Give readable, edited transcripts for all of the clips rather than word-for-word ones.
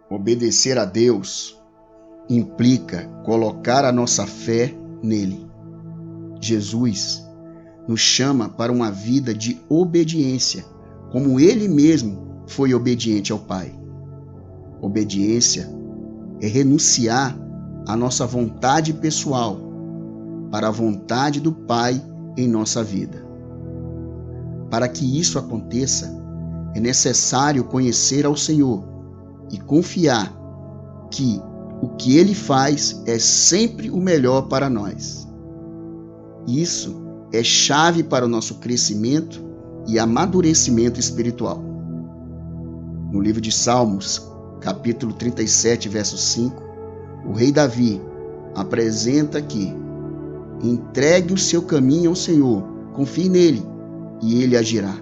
Obedecer a Deus implica colocar a nossa fé nele. Jesus nos chama para uma vida de obediência, como ele mesmo foi obediente ao Pai. Obediência é renunciar à nossa vontade pessoal para a vontade do Pai em nossa vida. Para que isso aconteça, é necessário conhecer ao Senhor e confiar que o que Ele faz é sempre o melhor para nós. Isso é chave para o nosso crescimento e amadurecimento espiritual. No livro de Salmos, capítulo 37, verso 5, o rei Davi apresenta que entregue o seu caminho ao Senhor, confie nele e ele agirá.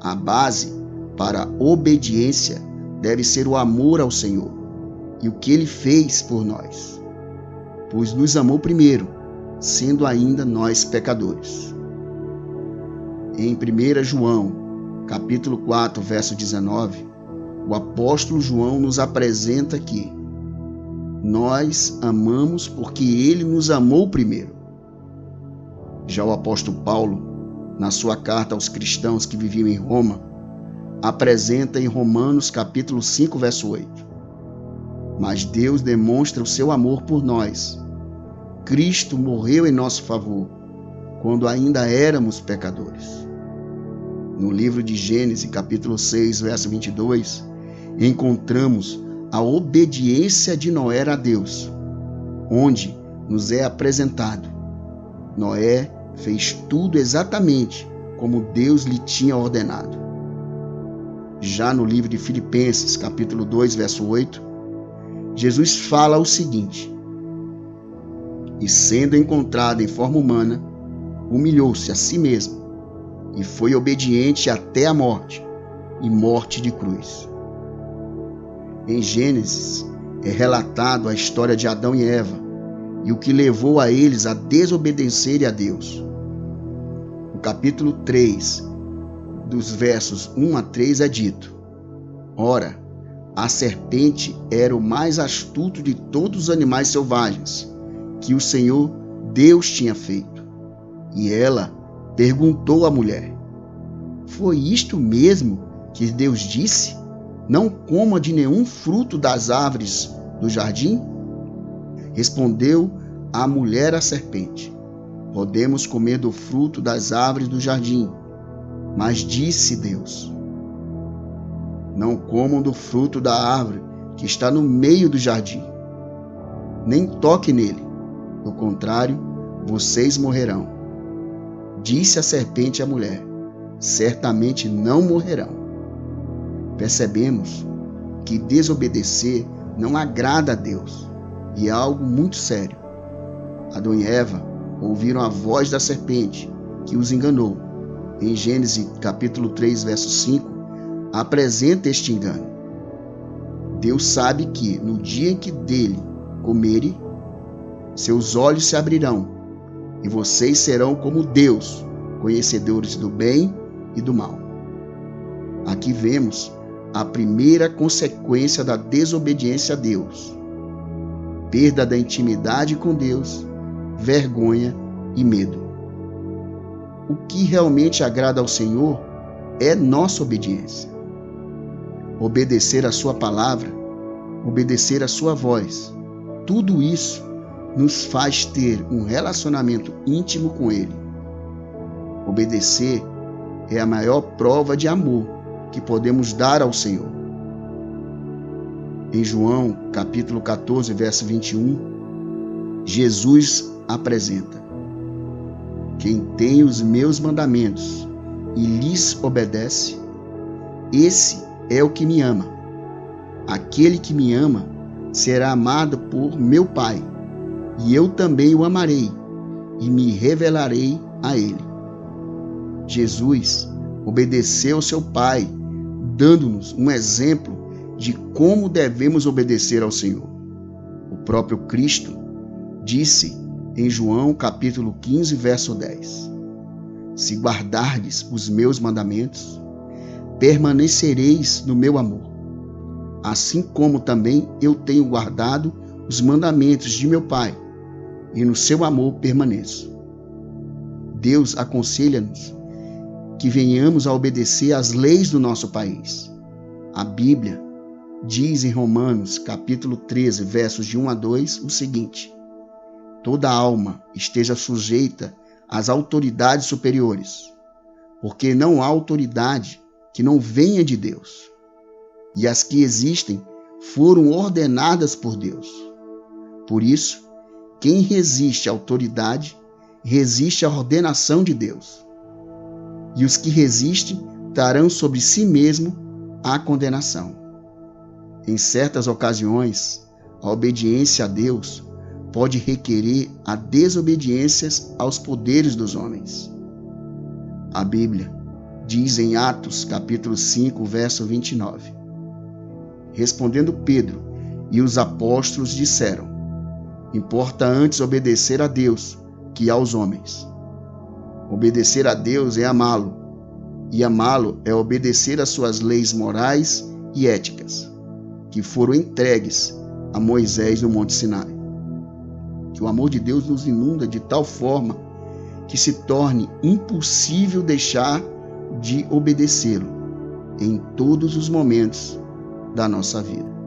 A base para a obediência deve ser o amor ao Senhor e o que ele fez por nós, pois nos amou primeiro, sendo ainda nós pecadores. Em 1 João, capítulo 4, verso 19, o apóstolo João nos apresenta que nós amamos porque ele nos amou primeiro. Já o apóstolo Paulo, na sua carta aos cristãos que viviam em Roma, apresenta em Romanos capítulo 5, verso 8. Mas Deus demonstra o seu amor por nós. Cristo morreu em nosso favor, quando ainda éramos pecadores. No livro de Gênesis, capítulo 6, verso 22, encontramos a obediência de Noé a Deus, onde nos é apresentado. Noé fez tudo exatamente como Deus lhe tinha ordenado. Já no livro de Filipenses, capítulo 2, verso 8, Jesus fala o seguinte: e sendo encontrado em forma humana, humilhou-se a si mesmo e foi obediente até a morte, e morte de cruz. Em Gênesis é relatado a história de Adão e Eva e o que levou a eles a desobedecerem a Deus. No capítulo 3, dos versos 1 a 3 é dito: ora, a serpente era o mais astuto de todos os animais selvagens que o Senhor Deus tinha feito. E ela perguntou à mulher: foi isto mesmo que Deus disse? Não coma de nenhum fruto das árvores do jardim? Respondeu a mulher à serpente: podemos comer do fruto das árvores do jardim. Mas disse Deus: não comam do fruto da árvore que está no meio do jardim, nem toque nele, do contrário, vocês morrerão. Disse a serpente à mulher: certamente não morrerão. Percebemos que desobedecer não agrada a Deus e é algo muito sério. Adão e Eva ouviram a voz da serpente que os enganou. Em Gênesis capítulo 3, verso 5, apresenta este engano. Deus sabe que no dia em que dele comerem, seus olhos se abrirão e vocês serão como Deus, conhecedores do bem e do mal. Aqui vemos a primeira consequência da desobediência a Deus: perda da intimidade com Deus, vergonha e medo. O que realmente agrada ao Senhor é nossa obediência. Obedecer a sua palavra, obedecer a sua voz, tudo isso nos faz ter um relacionamento íntimo com Ele. Obedecer é a maior prova de amor que podemos dar ao Senhor. Em João, capítulo 14, verso 21, Jesus apresenta: quem tem os meus mandamentos e lhes obedece, esse é o que me ama. Aquele que me ama será amado por meu Pai, e eu também o amarei e me revelarei a ele. Jesus obedeceu ao seu Pai, dando-nos um exemplo de como devemos obedecer ao Senhor. O próprio Cristo disse em João capítulo 15, verso 10: se guardardes os meus mandamentos, permanecereis no meu amor, assim como também eu tenho guardado os mandamentos de meu Pai, e no seu amor permaneço. Deus aconselha-nos que venhamos a obedecer às leis do nosso país. A Bíblia diz em Romanos, capítulo 13, versos de 1 a 2, o seguinte: toda alma esteja sujeita às autoridades superiores, porque não há autoridade que não venha de Deus, e as que existem foram ordenadas por Deus. Por isso, quem resiste à autoridade, resiste à ordenação de Deus. E os que resistem trarão sobre si mesmo a condenação. Em certas ocasiões, a obediência a Deus pode requerer a desobediência aos poderes dos homens. A Bíblia diz em Atos, capítulo 5, verso 29. Respondendo Pedro e os apóstolos disseram: importa antes obedecer a Deus que aos homens. Obedecer a Deus é amá-lo, e amá-lo é obedecer às suas leis morais e éticas, que foram entregues a Moisés no Monte Sinai. Que o amor de Deus nos inunda de tal forma que se torne impossível deixar de obedecê-lo em todos os momentos da nossa vida.